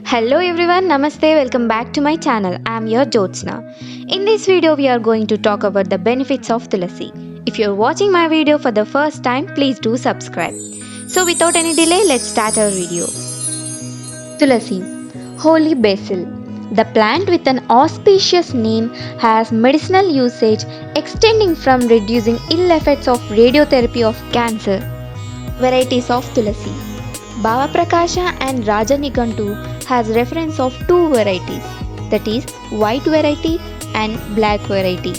Hello everyone, Namaste, welcome back to my channel. I am your Jyotsna. In this video, we are going to talk about the benefits of Tulasi. If you are watching my video for the first time, please do subscribe. So without any delay, let's start our video. Tulasi, Holy Basil. The plant with an auspicious name has medicinal usage extending from reducing ill effects of radiotherapy of cancer. Varieties of Tulasi. Bhava Prakasha and Raja Nigantu has reference of two varieties, that is white variety and black variety.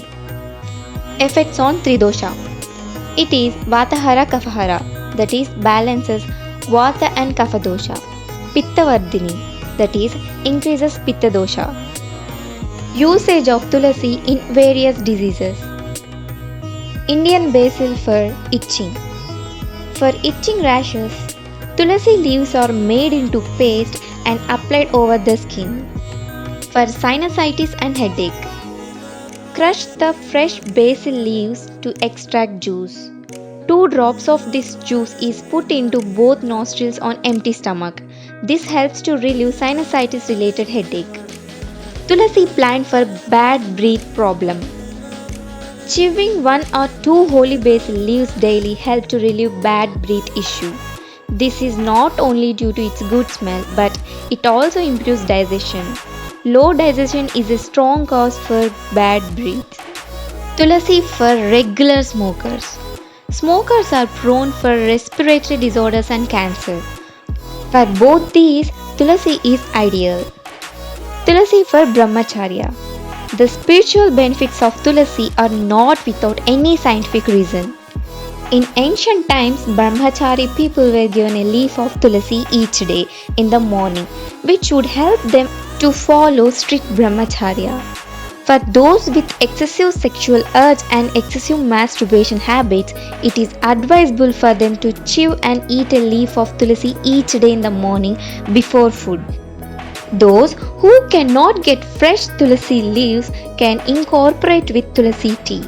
Effects on Tridosha. It is Vatahara Kafahara, that is balances Vata and Kapha dosha. Pitta Vardhini, that is increases Pitta dosha. Usage of Tulasi in various diseases. Indian basil for itching. For itching rashes, Tulasi leaves are made into paste and applied over the skin. For sinusitis and headache, crush the fresh basil leaves to extract juice. 2 drops of this juice is put into both nostrils on empty stomach. This helps to relieve sinusitis related headache. Tulasi plant for bad breath problem. Chewing 1 or 2 holy basil leaves daily help to relieve bad breath issue. This is not only due to its good smell, but it also improves digestion. Low digestion is a strong cause for bad breath. Tulasi for regular smokers. Smokers are prone for respiratory disorders and cancer. For both these, Tulasi is ideal. Tulasi for Brahmacharya. The spiritual benefits of Tulasi are not without any scientific reason. In ancient times, Brahmachari people were given a leaf of Tulasi each day in the morning, which would help them to follow strict Brahmacharya. For those with excessive sexual urge and excessive masturbation habits, it is advisable for them to chew and eat a leaf of Tulasi each day in the morning before food. Those who cannot get fresh Tulasi leaves can incorporate with Tulasi tea.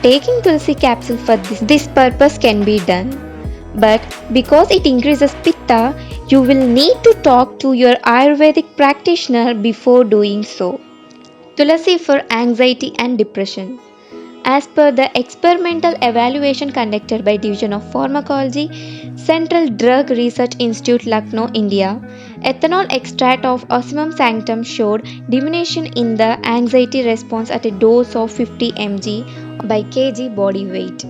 Taking Tulasi capsule for this purpose can be done. But because it increases Pitta, you will need to talk to your Ayurvedic practitioner before doing so. Tulasi for anxiety and depression. As per the experimental evaluation conducted by Division of Pharmacology, Central Drug Research Institute, Lucknow, India, ethanol extract of Ocimum sanctum showed diminution in the anxiety response at a dose of 50 mg by kg body weight.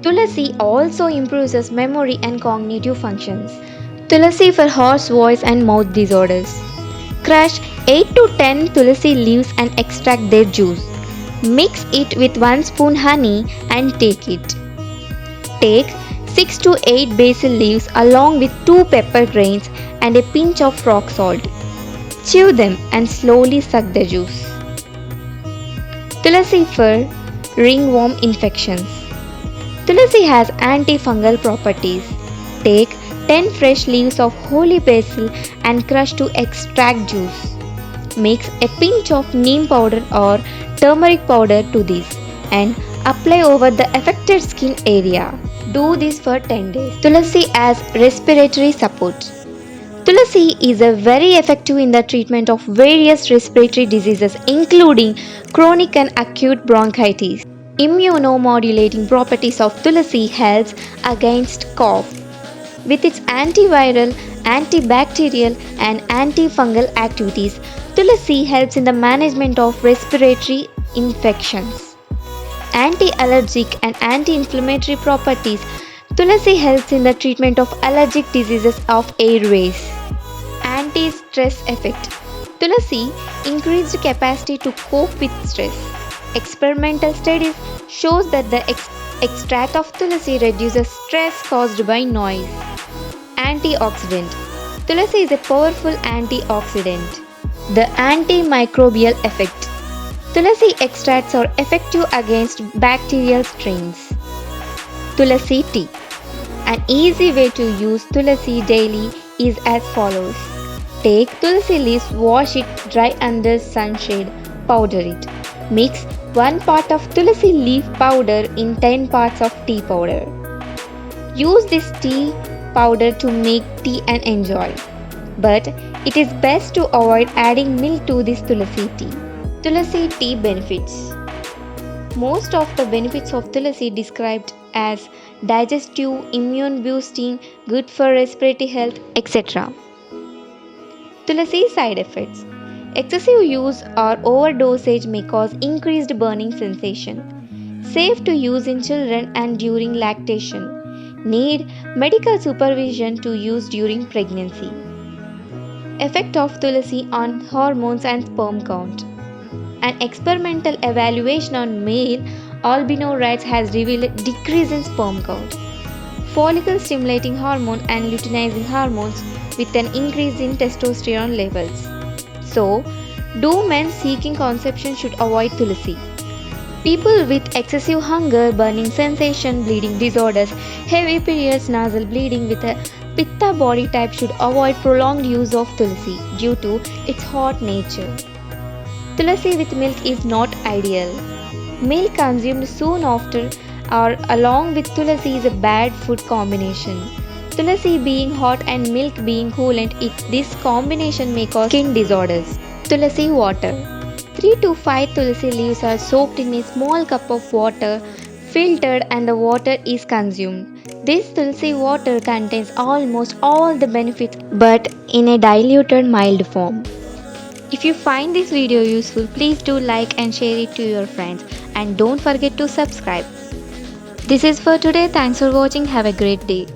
Tulasi also improves memory and cognitive functions. Tulasi for hoarse voice and mouth disorders. Crush 8 to 10 Tulasi leaves and extract their juice. Mix it with 1 spoon honey and take it. Take 6 to 8 basil leaves along with 2 pepper grains and a pinch of rock salt. Chew them and slowly suck the juice. Tulasi for ringworm infections. Tulasi has antifungal properties. Take 10 fresh leaves of holy basil and crush to extract juice. Mix a pinch of neem powder or turmeric powder to this and apply over the affected skin area. Do this for 10 days. Tulasi as respiratory support. Tulasi is very effective in the treatment of various respiratory diseases including chronic and acute bronchitis. Immunomodulating properties of Tulasi helps against cough. With its antiviral, antibacterial and antifungal activities, Tulasi helps in the management of respiratory infections. Anti-allergic and anti-inflammatory properties, Tulasi helps in the treatment of allergic diseases of airways. Anti-stress effect. Tulasi increased capacity to cope with stress. Experimental studies shows that the extract of Tulasi reduces stress caused by noise. Antioxidant. Tulasi is a powerful antioxidant. The antimicrobial effect. Tulasi extracts are effective against bacterial strains. Tulasi tea. An easy way to use Tulasi daily is as follows. Take Tulasi leaves, wash it dry under sunshade, powder it. Mix 1 part of Tulasi leaf powder in 10 parts of tea powder. Use this tea powder to make tea and enjoy. but It is best to avoid adding milk to this Tulasi tea. Tulasi tea benefits. Most of the benefits of Tulasi described as digestive, immune boosting, good for respiratory health, etc. Tulasi side effects. Excessive use or overdosage may cause increased burning sensation. Safe to use in children and during lactation. Need medical supervision to use during pregnancy. Effect of Tulasi on hormones and sperm count. An experimental evaluation on male albino rats has revealed decrease in sperm count, follicle stimulating hormone and luteinizing hormones with an increase in testosterone levels. So, do men seeking conception should avoid Tulasi? People with excessive hunger, burning sensation, bleeding disorders, heavy periods, nasal bleeding with a Pitta body type should avoid prolonged use of Tulasi due to its hot nature. Tulasi with milk is not ideal. Milk consumed soon after or along with Tulasi is a bad food combination. Tulasi being hot and milk being coolant, this combination may cause skin disorders. Tulasi water. 3 to 5 Tulasi leaves are soaked in a small cup of water, filtered, and the water is consumed. This Tulasi water contains almost all the benefits but in a diluted mild form. If you find this video useful, please do like and share it to your friends and don't forget to subscribe. This is for today. Thanks for watching. Have a great day.